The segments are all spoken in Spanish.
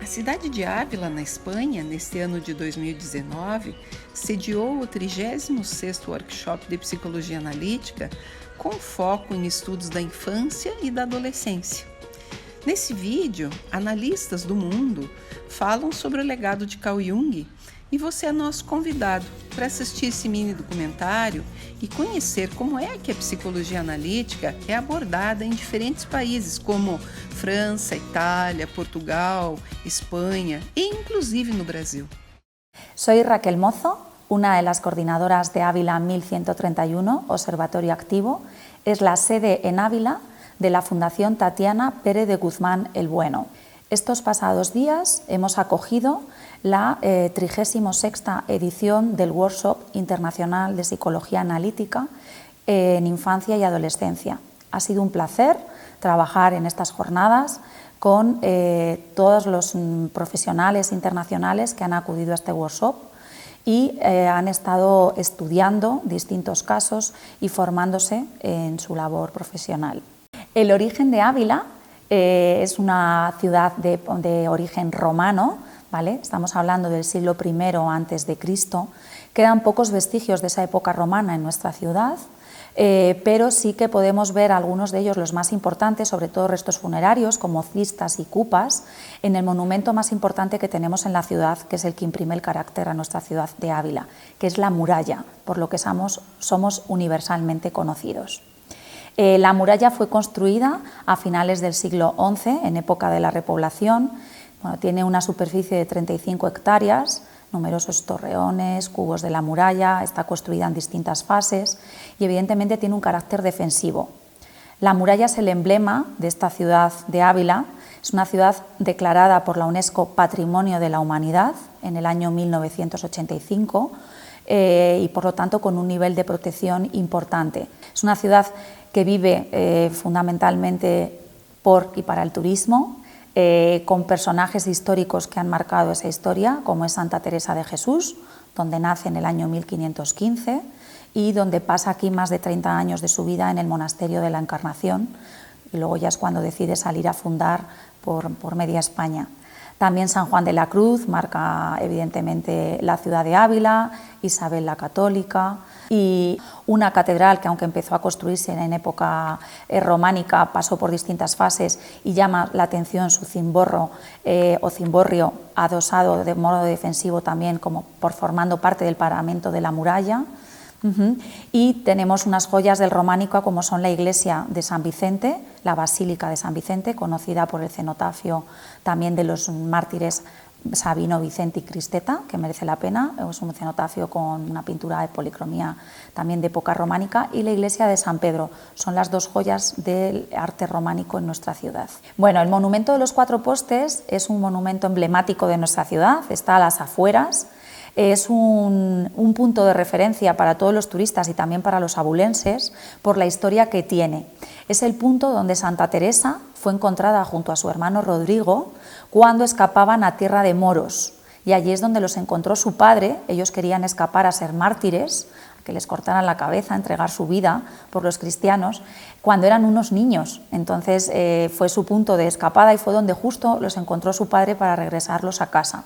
A cidade de Ávila, na Espanha, neste ano de 2019, sediou o 36º Workshop de Psicologia Analítica com foco em estudos da infância e da adolescência. Nesse vídeo, analistas do mundo falam sobre o legado de Carl Jung e você é nosso convidado para assistir esse mini documentário e conhecer como é que a psicologia analítica é abordada em diferentes países como França, Itália, Portugal, Espanha e inclusive no Brasil. Soy Raquel Mozo, una de las coordinadoras de Ávila 1131, Observatorio Activo. Es la sede en Ávila de la Fundación Tatiana Pérez de Guzmán el Bueno. Estos pasados días hemos acogido la 36ª edición del Workshop Internacional de Psicología Analítica en Infancia y Adolescencia. Ha sido un placer trabajar en estas jornadas con todos los profesionales internacionales que han acudido a este workshop y han estado estudiando distintos casos y formándose en su labor profesional. El origen de Ávila es una ciudad de origen romano, ¿vale? Estamos hablando del siglo I a.C. Quedan pocos vestigios de esa época romana en nuestra ciudad, pero sí que podemos ver algunos de ellos, los más importantes, sobre todo restos funerarios como cistas y cupas, en el monumento más importante que tenemos en la ciudad, que es el que imprime el carácter a nuestra ciudad de Ávila, que es la muralla, por lo que somos universalmente conocidos. La muralla fue construida a finales del siglo XI, en época de la repoblación. Bueno, tiene una superficie de 35 hectáreas, numerosos torreones, cubos de la muralla, está construida en distintas fases y evidentemente tiene un carácter defensivo. La muralla es el emblema de esta ciudad de Ávila, es una ciudad declarada por la UNESCO Patrimonio de la Humanidad en el año 1985 y por lo tanto con un nivel de protección importante. Es una ciudad que vive fundamentalmente por y para el turismo, con personajes históricos que han marcado esa historia, como es Santa Teresa de Jesús, donde nace en el año 1515 y donde pasa aquí más de 30 años de su vida en el monasterio de la Encarnación, y luego ya es cuando decide salir a fundar por media España. También San Juan de la Cruz marca evidentemente la ciudad de Ávila, Isabel la Católica y una catedral que, aunque empezó a construirse en época románica, pasó por distintas fases y llama la atención su cimborro o cimborrio adosado de modo defensivo también, como por formando parte del paramento de la muralla. Y tenemos unas joyas del románico como son la iglesia de San Vicente, la Basílica de San Vicente, conocida por el cenotafio también de los mártires Sabino, Vicente y Cristeta, que merece la pena. Es un cenotafio con una pintura de policromía también de época románica, y la iglesia de San Pedro. Son las dos joyas del arte románico en nuestra ciudad. Bueno, el monumento de los Cuatro Postes es un monumento emblemático de nuestra ciudad, está a las afueras. Es un punto de referencia para todos los turistas y también para los abulenses por la historia que tiene. Es el punto donde Santa Teresa fue encontrada junto a su hermano Rodrigo cuando escapaban a tierra de moros, y allí es donde los encontró su padre. Ellos querían escapar a ser mártires, que les cortaran la cabeza, entregar su vida por los cristianos, cuando eran unos niños. Entonces fue su punto de escapada y fue donde justo los encontró su padre para regresarlos a casa.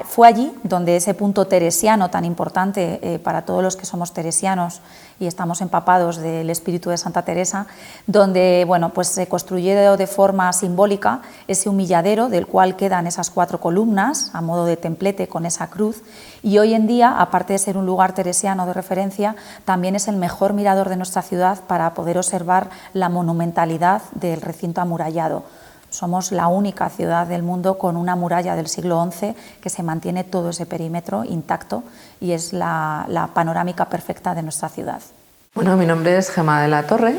Fue allí donde ese punto teresiano tan importante para todos los que somos teresianos y estamos empapados del espíritu de Santa Teresa, donde bueno, pues se construyó de forma simbólica ese humilladero del cual quedan esas 4 columnas a modo de templete con esa cruz, y hoy en día, aparte de ser un lugar teresiano de referencia, también es el mejor mirador de nuestra ciudad para poder observar la monumentalidad del recinto amurallado. Somos la única ciudad del mundo con una muralla del siglo XI que se mantiene todo ese perímetro intacto y es la panorámica perfecta de nuestra ciudad. Bueno, mi nombre es Gemma de la Torre,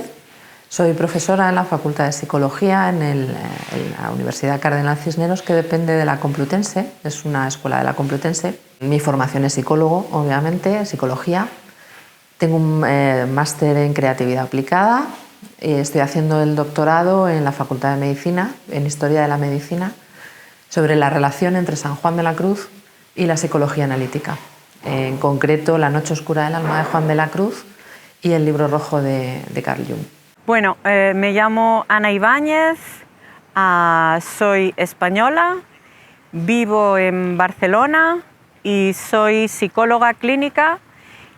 soy profesora en la Facultad de Psicología en la Universidad Cardenal Cisneros, que depende de la Complutense, es una escuela de la Complutense. Mi formación es psicólogo, obviamente, psicología. Tengo un máster en creatividad aplicada. Estoy haciendo el doctorado en la Facultad de Medicina, en Historia de la Medicina, sobre la relación entre San Juan de la Cruz y la psicología analítica. En concreto, La noche oscura del alma de Juan de la Cruz y el libro rojo de Carl Jung. Bueno, me llamo Ana Ibáñez, soy española Vivo en Barcelona y soy psicóloga clínica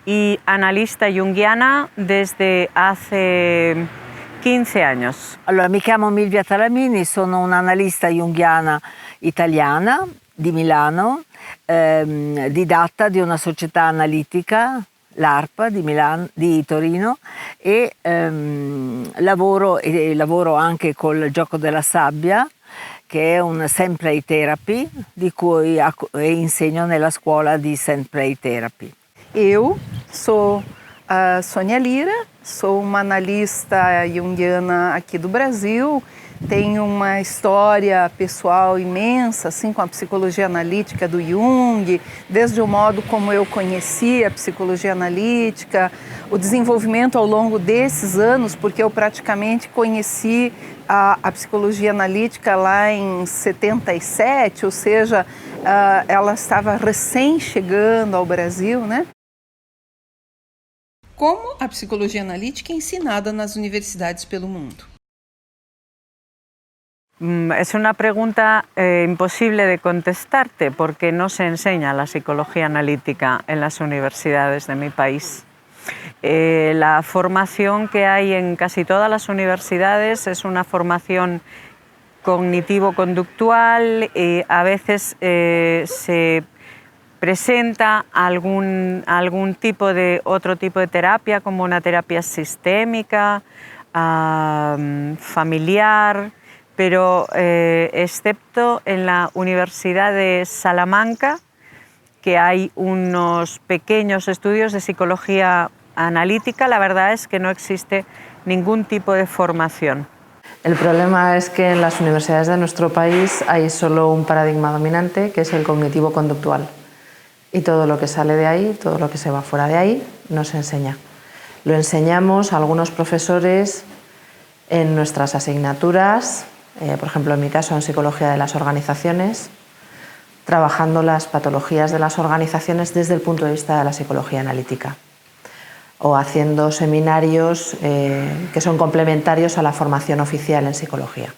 y analista junguiana desde hace 15 anni. Allora, mi chiamo Milvia Talamini, sono un'analista junghiana italiana di Milano, didatta di una società analitica, l'ARPA di Torino, e lavoro anche col gioco della sabbia, che è un Sand Play Therapy, di cui insegno nella scuola di Sand Play Therapy. Eu sou a Sônia Lira, sou uma analista junguiana aqui do Brasil, tenho uma história pessoal imensa, assim, com a psicologia analítica do Jung, desde o modo como eu conheci a psicologia analítica, o desenvolvimento ao longo desses anos, porque eu praticamente conheci a psicologia analítica lá em 77, ou seja, ela estava recém chegando ao Brasil, né? Como a psicologia analítica é ensinada nas universidades pelo mundo? Es una pregunta imposible de contestarte porque no se enseña la psicología analítica en las universidades de mi país. La formación que hay en casi todas las universidades es una formación cognitivo-conductual, a veces se presenta algún otro tipo de terapia, como una terapia sistémica, familiar, pero excepto en la Universidad de Salamanca, que hay unos pequeños estudios de psicología analítica, la verdad es que no existe ningún tipo de formación. El problema es que en las universidades de nuestro país hay solo un paradigma dominante, que es el cognitivo-conductual. Y todo lo que sale de ahí, todo lo que se va fuera de ahí, no se enseña. Lo enseñamos a algunos profesores en nuestras asignaturas, por ejemplo, en mi caso, en Psicología de las Organizaciones, trabajando las patologías de las organizaciones desde el punto de vista de la psicología analítica, o haciendo seminarios que son complementarios a la formación oficial en psicología.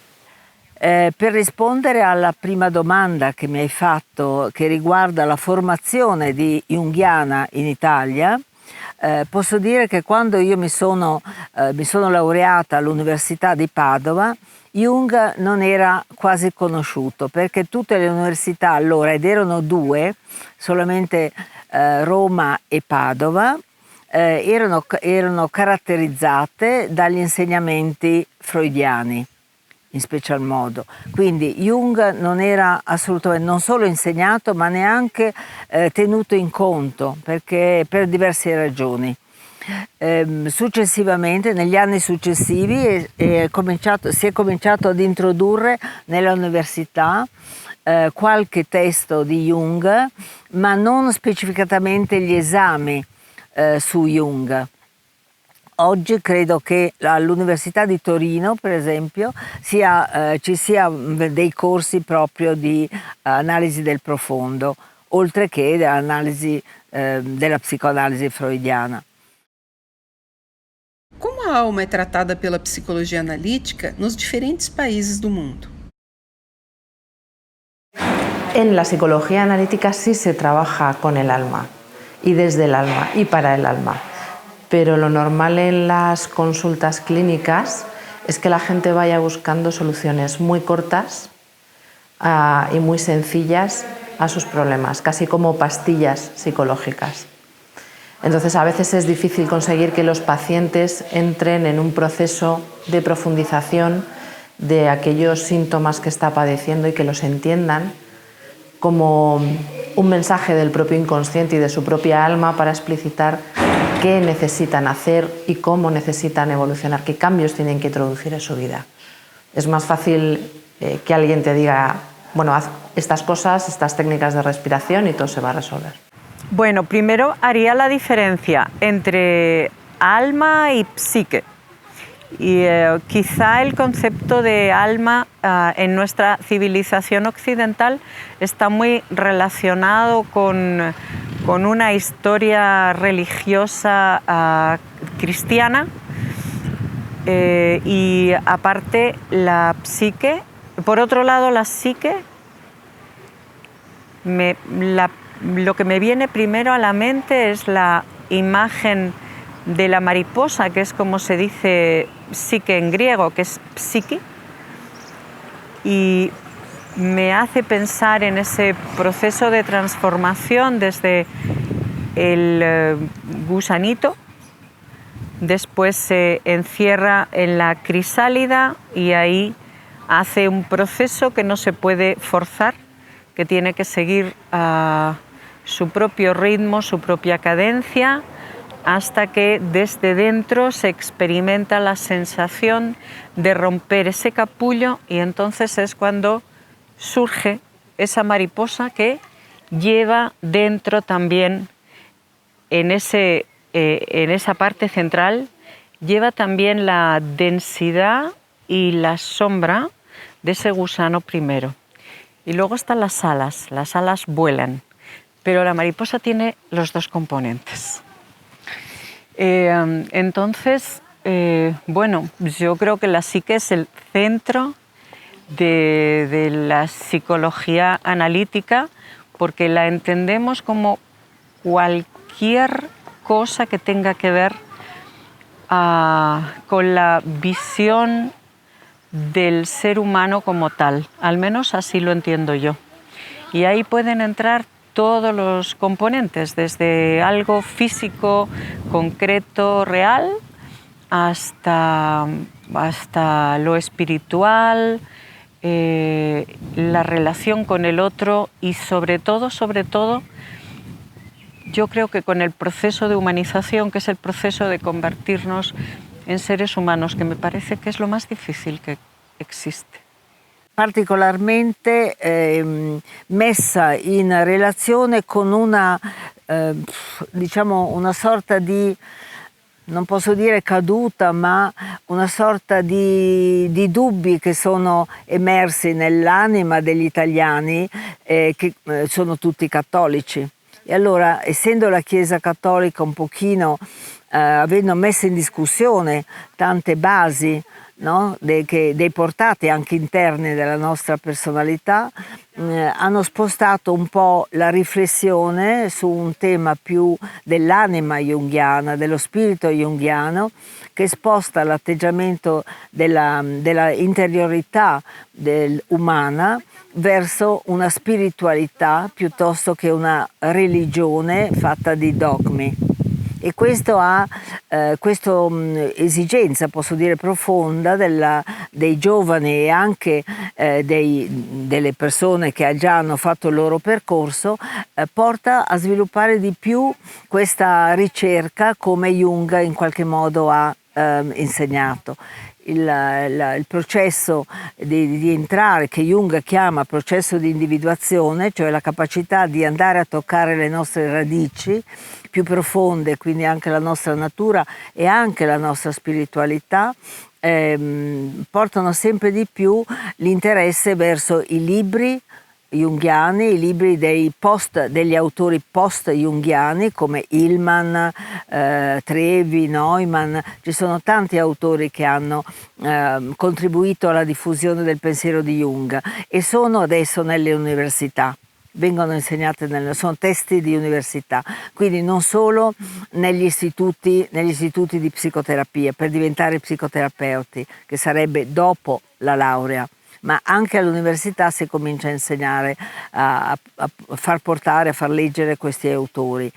Per rispondere alla prima domanda che mi hai fatto, che riguarda la formazione di junghiana in Italia, posso dire che quando io mi sono laureata all'Università di Padova, Jung non era quasi conosciuto, perché tutte le università allora, ed erano due, solamente Roma e Padova, erano caratterizzate dagli insegnamenti freudiani in special modo. Quindi Jung non era assolutamente non solo insegnato, ma neanche tenuto in conto, perché per diverse ragioni. Successivamente, negli anni successivi, si è cominciato ad introdurre nella università qualche testo di Jung, ma non specificatamente gli esami su Jung. Oggi credo che all'Università di Torino, per esempio, ci sia dei corsi proprio di analisi del profondo, oltre che della psicoanalisi freudiana. Como a alma é tratada pela psicologia analítica nos diferentes países do mundo? En la psicología analítica sí se trabaja con el alma, y desde el alma, y para el alma. Pero lo normal en las consultas clínicas es que la gente vaya buscando soluciones muy cortas y muy sencillas a sus problemas, casi como pastillas psicológicas. Entonces a veces es difícil conseguir que los pacientes entren en un proceso de profundización de aquellos síntomas que está padeciendo y que los entiendan como un mensaje del propio inconsciente y de su propia alma para explicitar qué necesitan hacer y cómo necesitan evolucionar, qué cambios tienen que introducir en su vida. Es más fácil que alguien te diga, bueno, haz estas cosas, estas técnicas de respiración y todo se va a resolver. Bueno, primero haría la diferencia entre alma y psique. Y quizá el concepto de alma en nuestra civilización occidental está muy relacionado con una historia religiosa cristiana y aparte la psique. Por otro lado, la psique lo que me viene primero a la mente es la imagen de la mariposa, que es como se dice psique en griego, que es psique, y me hace pensar en ese proceso de transformación desde el gusanito, después se encierra en la crisálida y ahí hace un proceso que no se puede forzar, que tiene que seguir su propio ritmo, su propia cadencia, hasta que desde dentro se experimenta la sensación de romper ese capullo, y entonces es cuando surge esa mariposa que lleva dentro también, en esa parte central, lleva también la densidad y la sombra de ese gusano primero. Y luego están las alas vuelan, pero la mariposa tiene los dos componentes. Entonces, bueno, yo creo que la psique es el centro de la psicología analítica, porque la entendemos como cualquier cosa que tenga que ver con la visión del ser humano como tal, al menos así lo entiendo yo. Y ahí pueden entrar todos los componentes, desde algo físico, concreto, real, hasta lo espiritual, la relación con el otro y sobre todo, yo creo que con el proceso de humanización, que es el proceso de convertirnos en seres humanos, que me parece que es lo más difícil que existe. Particolarmente messa in relazione con una sorta di, non posso dire caduta, ma una sorta di dubbi che sono emersi nell'anima degli italiani, che sono tutti cattolici. E allora, essendo la Chiesa cattolica un pochino, avendo messo in discussione tante basi, no? dei portati anche interni della nostra personalità, hanno spostato un po' la riflessione su un tema più dell'anima junghiana, dello spirito junghiano, che sposta l'atteggiamento della interiorità umana verso una spiritualità piuttosto che una religione fatta di dogmi. E questo ha questa esigenza, posso dire, profonda dei giovani e anche delle persone che già hanno fatto il loro percorso, porta a sviluppare di più questa ricerca come Jung in qualche modo ha insegnato. Il processo di entrare, che Jung chiama processo di individuazione, cioè la capacità di andare a toccare le nostre radici più profonde, quindi anche la nostra natura e anche la nostra spiritualità, portano sempre di più l'interesse verso i libri junghiani, i libri degli autori post-junghiani come Hillman, Trevi, Neumann. Ci sono tanti autori che hanno contribuito alla diffusione del pensiero di Jung e sono adesso nelle università. Vengono insegnate, sono testi di università, quindi non solo negli istituti di psicoterapia per diventare psicoterapeuti, che sarebbe dopo la laurea, ma anche all'università si comincia a insegnare, a far portare, a far leggere questi autori.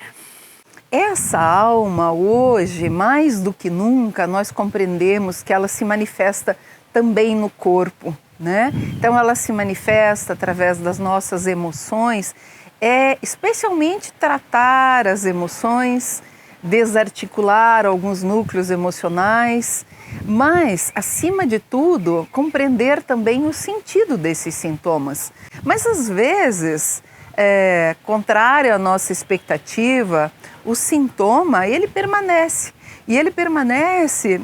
Essa alma hoje, mais do que nunca, nós compreendemos que ela se manifesta também no corpo, né? Então ela se manifesta através das nossas emoções, especialmente tratar as emoções, desarticular alguns núcleos emocionais, mas, acima de tudo, compreender também o sentido desses sintomas. Mas, às vezes, contrário à nossa expectativa, o sintoma, ele permanece. E ele permanece,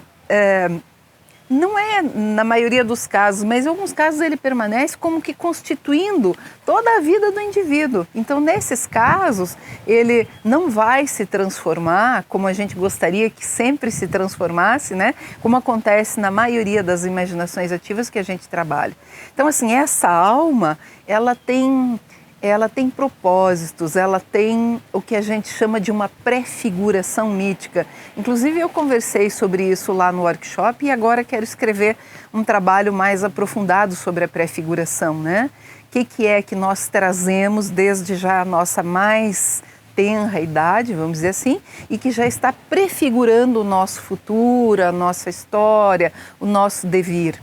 não é na maioria dos casos, mas em alguns casos ele permanece como que constituindo toda a vida do indivíduo. Então, nesses casos, ele não vai se transformar como a gente gostaria que sempre se transformasse, né? Como acontece na maioria das imaginações ativas que a gente trabalha. Então, assim, essa alma, ela tem ela tem propósitos, ela tem o que a gente chama de uma prefiguração mítica. Inclusive eu conversei sobre isso lá no workshop e agora quero escrever um trabalho mais aprofundado sobre a prefiguração, né? O que é que nós trazemos desde já a nossa mais tenra idade, vamos dizer assim, e que já está prefigurando o nosso futuro, a nossa história, o nosso devir.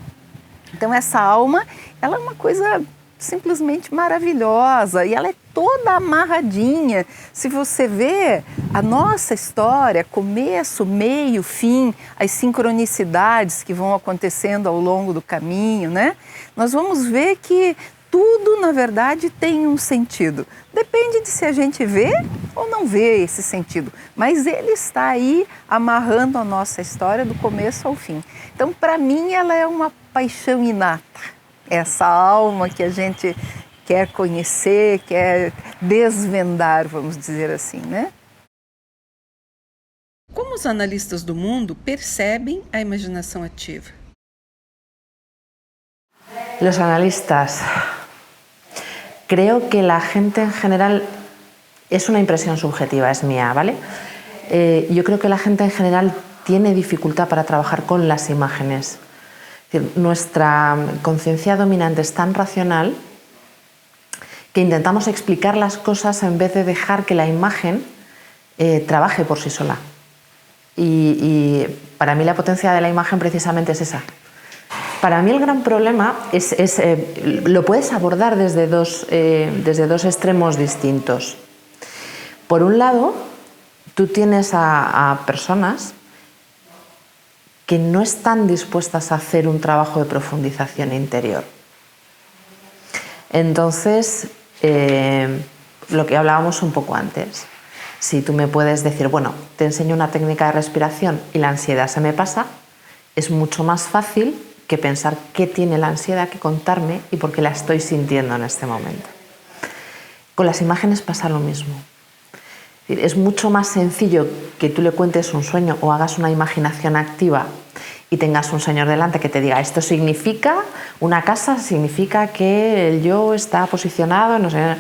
Então essa alma, ela é uma coisa simplesmente maravilhosa e ela é toda amarradinha. Se você vê a nossa história, começo, meio, fim, as sincronicidades que vão acontecendo ao longo do caminho, né? Nós vamos ver que tudo, na verdade, tem um sentido. Depende de se a gente vê ou não vê esse sentido, mas ele está aí amarrando a nossa história do começo ao fim. Então, para mim, ela é uma paixão inata. Essa alma que a gente quer conhecer, quer desvendar, vamos dizer assim, né? Como os analistas do mundo percebem a imaginação ativa? Los analistas. Creo que la gente en general, es una impresión subjetiva, es mía, ¿vale? Yo creo que la gente en general tiene dificultad para trabajar con las imágenes. Es decir, nuestra conciencia dominante es tan racional que intentamos explicar las cosas en vez de dejar que la imagen trabaje por sí sola. Y para mí la potencia de la imagen precisamente es esa. Para mí el gran problema lo puedes abordar desde dos extremos distintos. Por un lado, tú tienes a personas que no están dispuestas a hacer un trabajo de profundización interior. Entonces, lo que hablábamos un poco antes, si tú me puedes decir, bueno, te enseño una técnica de respiración y la ansiedad se me pasa, es mucho más fácil que pensar qué tiene la ansiedad que contarme y por qué la estoy sintiendo en este momento. Con las imágenes pasa lo mismo. Es mucho más sencillo que tú le cuentes un sueño o hagas una imaginación activa y tengas un señor delante que te diga esto significa una casa, significa que el yo está posicionado, no sé.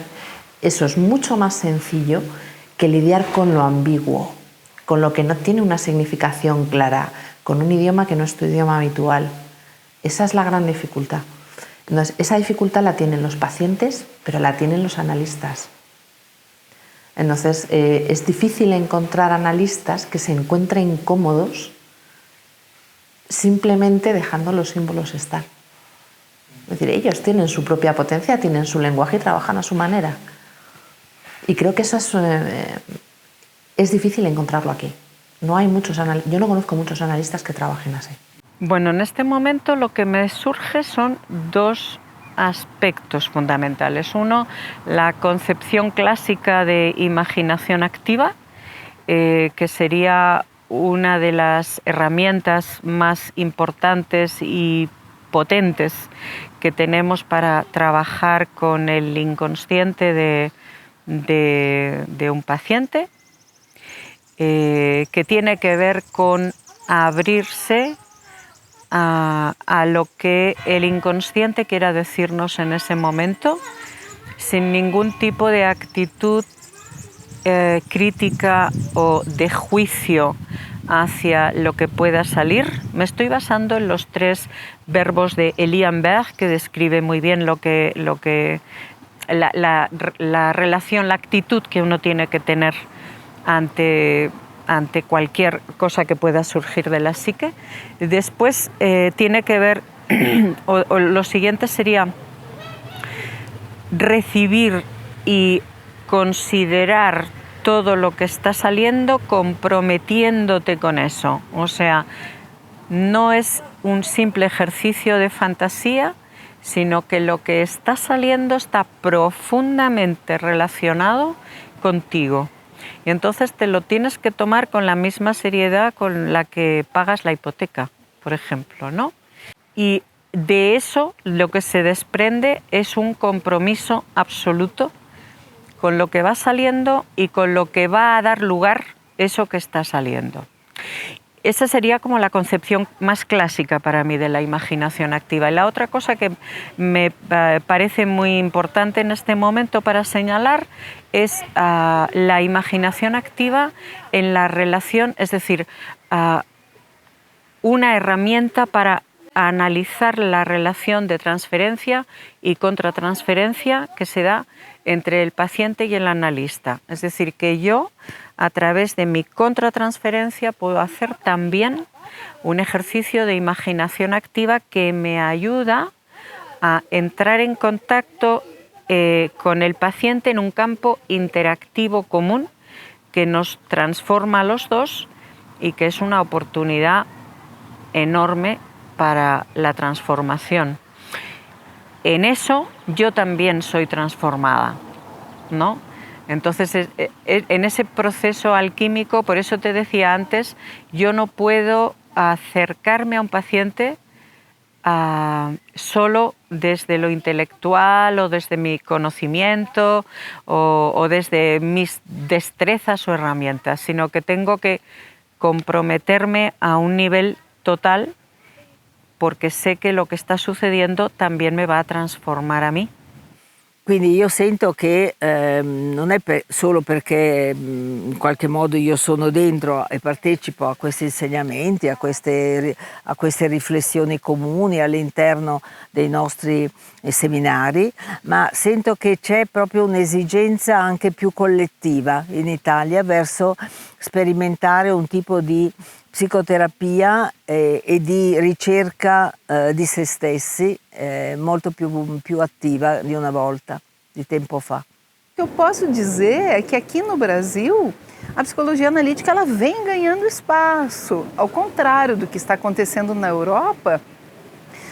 Eso es mucho más sencillo que lidiar con lo ambiguo, con lo que no tiene una significación clara, con un idioma que no es tu idioma habitual. Esa es la gran dificultad. Entonces, esa dificultad la tienen los pacientes, pero la tienen los analistas. Entonces, es difícil encontrar analistas que se encuentren cómodos simplemente dejando los símbolos estar. Es decir, ellos tienen su propia potencia, tienen su lenguaje y trabajan a su manera. Y creo que eso es difícil encontrarlo aquí. No hay yo no conozco muchos analistas que trabajen así. Bueno, en este momento lo que me surge son dos aspectos fundamentales. Uno, la concepción clásica de imaginación activa, que sería una de las herramientas más importantes y potentes que tenemos para trabajar con el inconsciente de un paciente, que tiene que ver con abrirse a lo que el inconsciente quiera decirnos en ese momento, sin ningún tipo de actitud crítica o de juicio hacia lo que pueda salir. Me estoy basando en los 3 verbos de Elian Berg, que describe muy bien la relación, la actitud que uno tiene que tener ante cualquier cosa que pueda surgir de la psique. Después tiene que ver, o lo siguiente sería recibir y considerar todo lo que está saliendo comprometiéndote con eso. O sea, no es un simple ejercicio de fantasía, sino que lo que está saliendo está profundamente relacionado contigo. Y entonces te lo tienes que tomar con la misma seriedad con la que pagas la hipoteca, por ejemplo, ¿no? Y de eso lo que se desprende es un compromiso absoluto con lo que va saliendo y con lo que va a dar lugar eso que está saliendo. esa sería como la concepción más clásica para mí de la imaginación activa. Y la otra cosa que me parece muy importante en este momento para señalar es la imaginación activa en la relación, es decir, una herramienta para analizar la relación de transferencia y contratransferencia que se da entre el paciente y el analista. Es decir, que yo, a través de mi contratransferencia, puedo hacer también un ejercicio de imaginación activa que me ayuda a entrar en contacto con el paciente en un campo interactivo común que nos transforma a los dos y que es una oportunidad enorme para la transformación. En eso yo también soy transformada, ¿no? Entonces, en ese proceso alquímico, por eso te decía antes, yo no puedo acercarme a un paciente solo desde lo intelectual o desde mi conocimiento o desde mis destrezas o herramientas, sino que tengo que comprometerme a un nivel total porque sé che lo che sta succedendo también me va a trasformare a me. Quindi io sento che non è solo perché in qualche modo io sono dentro e partecipo a questi insegnamenti, a queste riflessioni comuni all'interno dei nostri seminari, ma sento che c'è proprio un'esigenza anche più collettiva in Italia verso sperimentare un tipo di psicoterapia e di ricerca di se stessi molto più attiva di una volta, di tempo fa. O que eu posso dizer é que aqui no Brasil a psicologia analítica ela vem ganhando espaço. Ao contrário do que está acontecendo na Europa,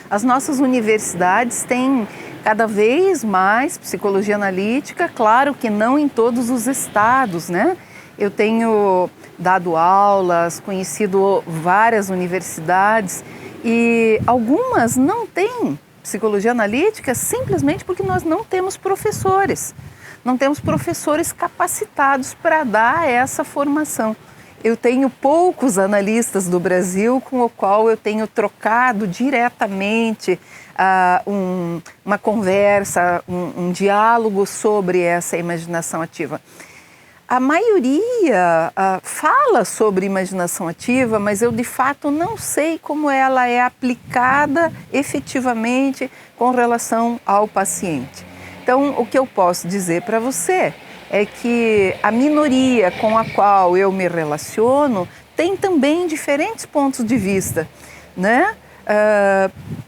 as nossas universidades têm cada vez mais psicologia analítica, claro que não em todos os estados, né? Eu tenho dado aulas, conhecido várias universidades e algumas não têm psicologia analítica simplesmente porque nós não temos professores. Não temos professores capacitados para dar essa formação. Eu tenho poucos analistas do Brasil com o qual eu tenho trocado diretamente uma conversa, um diálogo sobre essa imaginação ativa. A maioria fala sobre imaginação ativa, mas eu de fato não sei como ela é aplicada efetivamente com relação ao paciente. Então, o que eu posso dizer para você é que a minoria com a qual eu me relaciono tem também diferentes pontos de vista, né?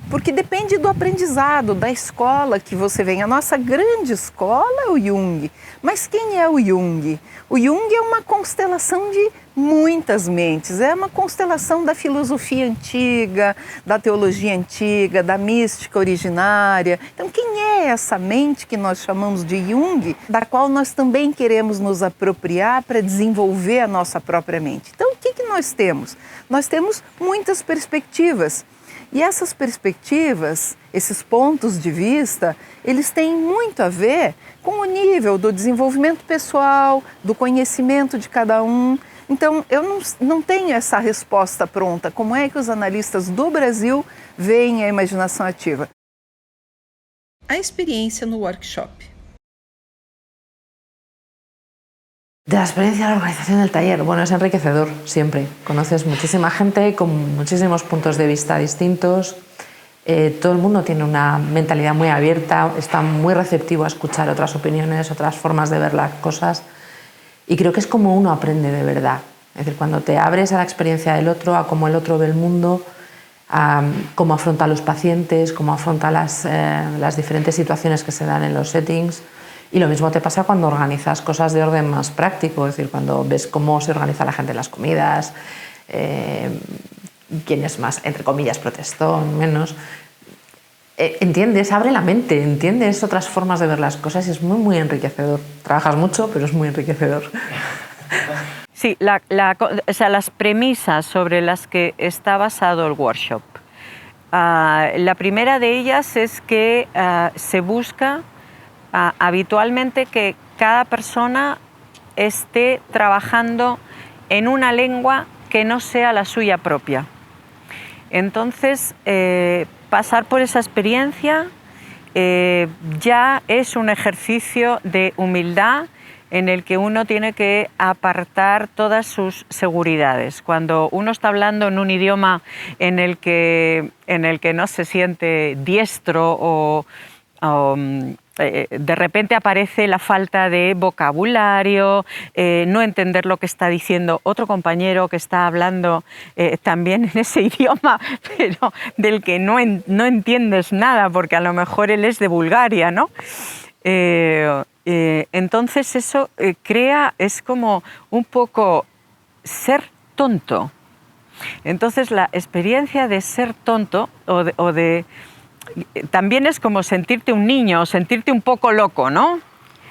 Porque depende do aprendizado, da escola que você vem. A nossa grande escola é o Jung. Mas quem é o Jung? O Jung é uma constelação de muitas mentes, é uma constelação da filosofia antiga, da teologia antiga, da mística originária. Então, quem é essa mente que nós chamamos de Jung, da qual nós também queremos nos apropriar para desenvolver a nossa própria mente? Então, o que nós temos? Nós temos muitas perspectivas. E essas perspectivas, esses pontos de vista, eles têm muito a ver com o nível do desenvolvimento pessoal, do conhecimento de cada um. Então, eu não tenho essa resposta pronta. Como é que os analistas do Brasil veem a imaginação ativa? A experiência no workshop. De la experiencia de la organización del taller, bueno, es enriquecedor siempre. Conoces muchísima gente con muchísimos puntos de vista distintos. Todo el mundo tiene una mentalidad muy abierta, está muy receptivo a escuchar otras opiniones, otras formas de ver las cosas. Y creo que es como uno aprende de verdad. Es decir, cuando te abres a la experiencia del otro, a cómo el otro ve el mundo, a cómo afronta a los pacientes, cómo afronta las diferentes situaciones que se dan en los settings. Y lo mismo te pasa cuando organizas cosas de orden más práctico, es decir, cuando ves cómo se organiza la gente en las comidas, quién es más, entre comillas, protestón, menos. Entiendes, abre la mente, entiendes otras formas de ver las cosas y es muy, muy enriquecedor. Trabajas mucho, pero es muy enriquecedor. Sí, o sea, las premisas sobre las que está basado el workshop. La primera de ellas es que se busca habitualmente que cada persona esté trabajando en una lengua que no sea la suya propia. Entonces, pasar por esa experiencia ya es un ejercicio de humildad en el que uno tiene que apartar todas sus seguridades. Cuando uno está hablando en un idioma en el que no se siente diestro o de repente aparece la falta de vocabulario, no entender lo que está diciendo otro compañero que está hablando también en ese idioma, pero del que no entiendes nada, porque a lo mejor él es de Bulgaria, ¿no? Entonces eso es como un poco ser tonto. Entonces la experiencia de ser tonto también es como sentirte un niño o sentirte un poco loco, ¿no?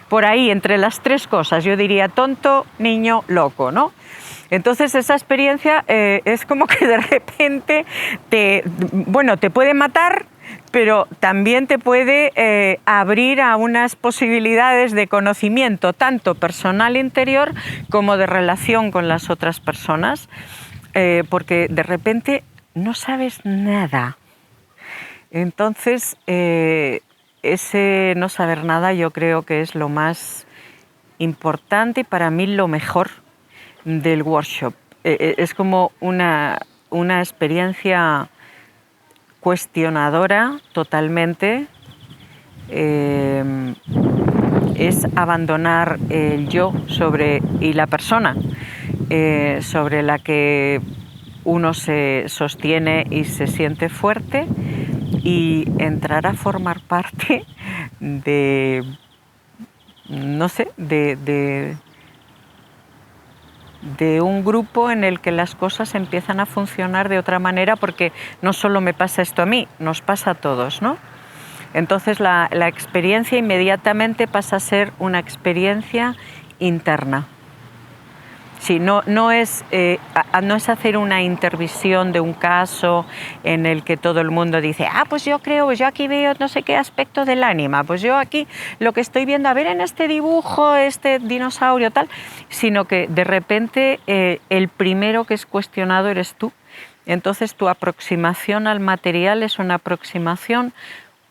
Por ahí, entre las tres cosas, yo diría tonto, niño, loco, ¿no? Entonces esa experiencia es como que de repente te puede matar, pero también te puede abrir a unas posibilidades de conocimiento, tanto personal interior como de relación con las otras personas, porque de repente no sabes nada. Entonces, ese no saber nada yo creo que es lo más importante y para mí lo mejor del workshop. Es como una experiencia cuestionadora totalmente. Es abandonar el yo y la persona sobre la que uno se sostiene y se siente fuerte, y entrar a formar parte de, no sé, de un grupo en el que las cosas empiezan a funcionar de otra manera, porque no solo me pasa esto a mí, nos pasa a todos, ¿no? Entonces la experiencia inmediatamente pasa a ser una experiencia interna. Sí, no es hacer una intervisión de un caso en el que todo el mundo dice, pues yo aquí veo no sé qué aspecto del ánima, pues yo aquí lo que estoy viendo, a ver en este dibujo, este dinosaurio, tal, sino que de repente el primero que es cuestionado eres tú. Entonces tu aproximación al material es una aproximación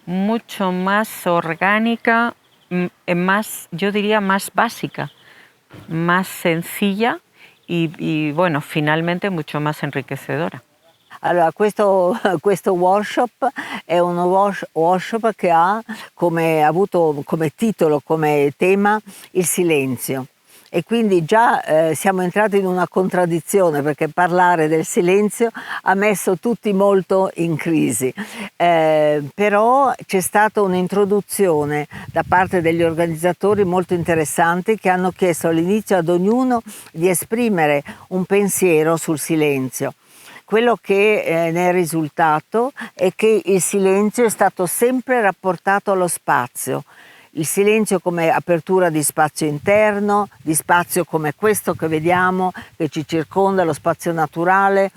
mucho más orgánica, yo diría más básica, más sencilla y bueno, finalmente mucho más enriquecedora. Allora, questo workshop è un workshop che ha avuto come titolo, come tema, il silenzio. E quindi già siamo entrati in una contraddizione, perché parlare del silenzio ha messo tutti molto in crisi, però c'è stata un'introduzione da parte degli organizzatori molto interessante, che hanno chiesto all'inizio ad ognuno di esprimere un pensiero sul silenzio. Quello che ne è risultato è che il silenzio è stato sempre rapportato allo spazio. Il silenzio come apertura di spazio interno, di spazio come questo che vediamo, che ci circonda, lo spazio naturale,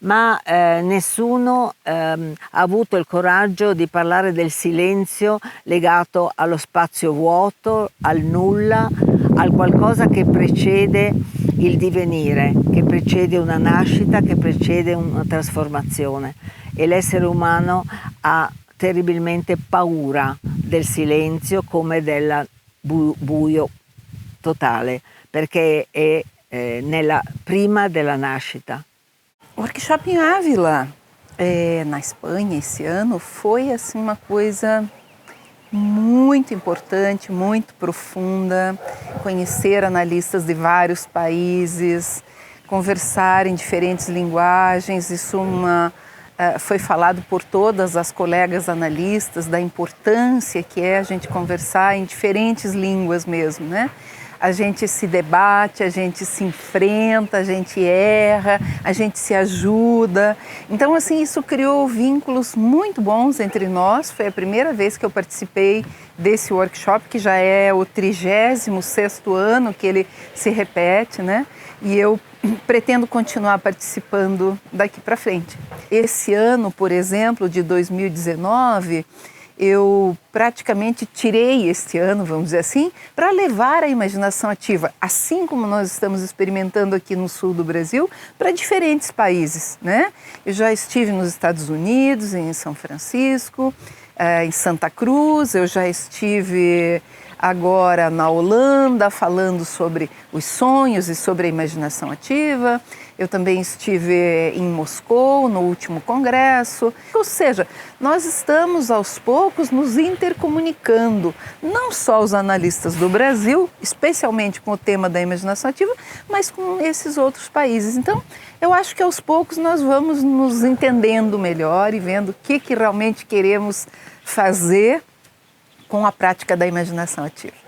ma nessuno ha avuto il coraggio di parlare del silenzio legato allo spazio vuoto, al nulla, al qualcosa che precede il divenire, che precede una nascita, che precede una trasformazione. E l'essere umano ha terribilmente paura del silenzio come del buio totale, perché è prima della nascita. O workshop em Ávila, na Espanha, esse ano, foi assim uma coisa muito importante, muito profunda, conhecer analistas de vários países, conversar em diferentes linguagens, isso foi falado por todas as colegas analistas, da importância que é a gente conversar em diferentes línguas mesmo, né? A gente se debate, a gente se enfrenta, a gente erra, a gente se ajuda. Então, assim, isso criou vínculos muito bons entre nós. Foi a primeira vez que eu participei desse workshop, que já é o 36º ano que ele se repete, né? E eu pretendo continuar participando daqui para frente. Esse ano, por exemplo, de 2019, eu praticamente tirei este ano, vamos dizer assim, para levar a imaginação ativa, assim como nós estamos experimentando aqui no sul do Brasil, para diferentes países, né? Eu já estive nos Estados Unidos, em São Francisco, em Santa Cruz, eu já estive agora na Holanda falando sobre os sonhos e sobre a imaginação ativa. Eu também estive em Moscou no último congresso. Ou seja, nós estamos aos poucos nos intercomunicando, não só os analistas do Brasil, especialmente com o tema da imaginação ativa, mas com esses outros países. Então, eu acho que aos poucos nós vamos nos entendendo melhor e vendo o que realmente queremos fazer com a prática da imaginação ativa.